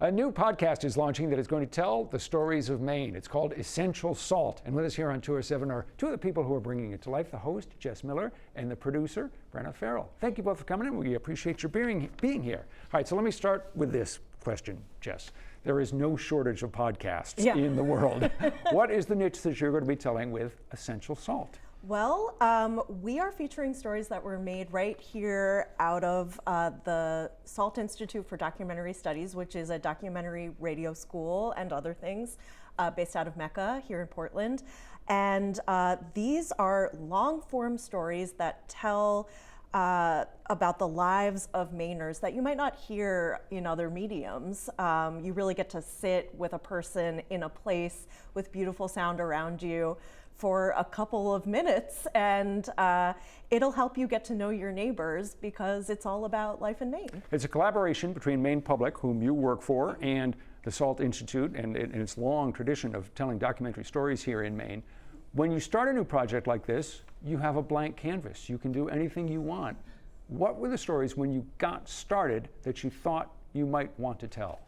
A new podcast is launching that is going to tell the stories of Maine. It's called Essential Salt. And with us here on 207 are two of the people who are bringing it to life, the host, Jess Miller, and the producer, Brenna Farrell. Thank you both for coming in. We appreciate your being here. All right, so let me start with this question, Jess. There is no shortage of podcasts in the world. What is the niche that you're going to be telling with Essential Salt? Well, we are featuring stories that were made right here out of the Salt Institute for Documentary Studies, which is a documentary radio school and other things based out of Mecca here in Portland. And these are long-form stories that tell about the lives of Mainers that you might not hear in other mediums. You really get to sit with a person in a place with beautiful sound around you for a couple of minutes, and it'll help you get to know your neighbors because it's all about life in Maine. It's a collaboration between Maine Public, whom you work for, and the Salt Institute, and its long tradition of telling documentary stories here in Maine. When you start a new project like this, you have a blank canvas. You can do anything you want. What were the stories when you got started that you thought you might want to tell?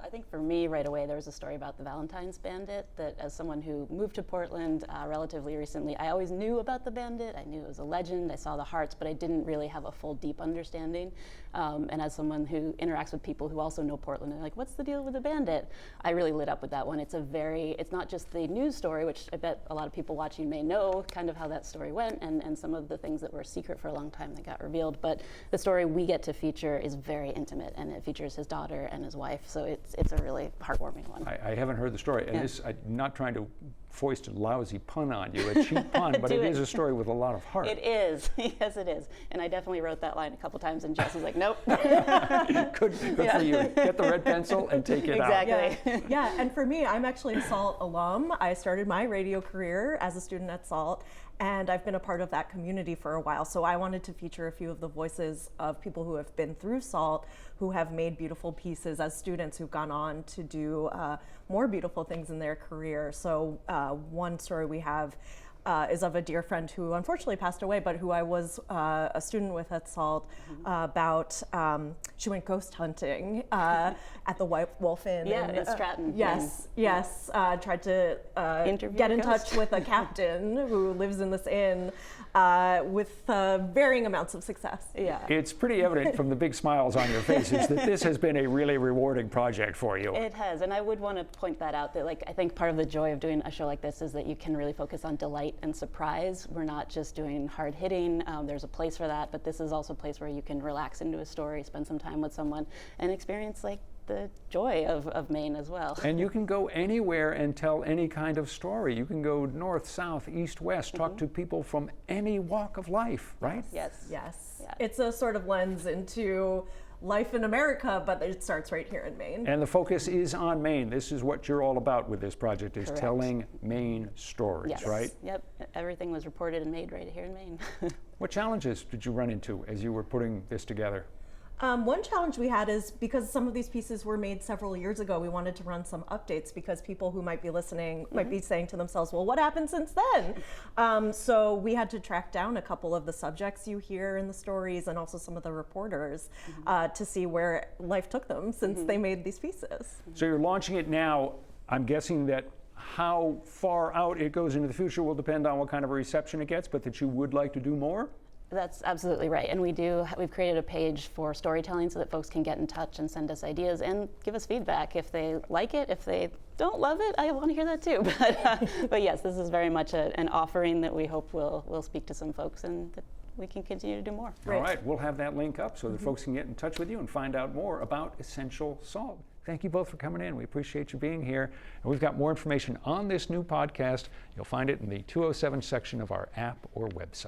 I think for me, right away, there was a story about the Valentine's Bandit that, as someone who moved to Portland relatively recently, I always knew about the bandit. I knew it was a legend. I saw the hearts, but I didn't really have a full, deep understanding. And as someone who interacts with people who also know Portland, and they're like, what's the deal with the bandit? I really lit up with that one. It's not just the news story, which I bet a lot of people watching may know kind of how that story went, and some of the things that were secret for a long time that got revealed. But the story we get to feature is very intimate, and it features his daughter and his wife. So it's a really heartwarming one. I haven't heard the story, and I'm not trying to foist a lousy pun on you, a cheap pun, but it is a story with a lot of heart. It is, yes it is. And I definitely wrote that line a couple times, and Jess was like, nope. Good for you. Get the red pencil and take it out. Exactly. Yeah, and for me, I'm actually a SALT alum. I started my radio career as a student at SALT, and I've been a part of that community for a while. So I wanted to feature a few of the voices of people who have been through SALT, who have made beautiful pieces as students who've gone on to do more beautiful things in their career. So one story we have is of a dear friend who unfortunately passed away, but who I was a student with at SALT about, she went ghost hunting at the White Wolf Inn. In Stratton. Yes. Tried to get in touch with a captain who lives in this inn with varying amounts of success. Yeah. It's pretty evident from the big smiles on your faces that this has been a really rewarding project for you. It has, and I would want to point that out, that I think part of the joy of doing a show like this is that you can really focus on delight and surprise. We're not just doing hard hitting. There's a place for that, but this is also a place where you can relax into a story, spend some time with someone, and experience the joy of Maine as well. And you can go anywhere and tell any kind of story. You can go north, south, east, west, talk to people from any walk of life, right? Yes. Yeah. It's a sort of lens into life in America, but it starts right here in Maine. And the focus is on Maine. This is what you're all about with this project, is Correct. Telling Maine stories, Yes. right? Yep. Everything was reported and made right here in Maine. What challenges did you run into as you were putting this together? One challenge we had is because some of these pieces were made several years ago, we wanted to run some updates because people who might be listening might be saying to themselves, well, what happened since then? So we had to track down a couple of the subjects you hear in the stories and also some of the reporters to see where life took them since they made these pieces. So you're launching it now. I'm guessing that how far out it goes into the future will depend on what kind of a reception it gets, but that you would like to do more? That's absolutely right. And we've created a page for storytelling so that folks can get in touch and send us ideas and give us feedback. If they like it, if they don't love it, I want to hear that too. But yes, this is very much an offering that we hope will speak to some folks and that we can continue to do more. All right, we'll have that link up so that folks can get in touch with you and find out more about Essential Salt. Thank you both for coming in. We appreciate you being here. And we've got more information on this new podcast. You'll find it in the 207 section of our app or website.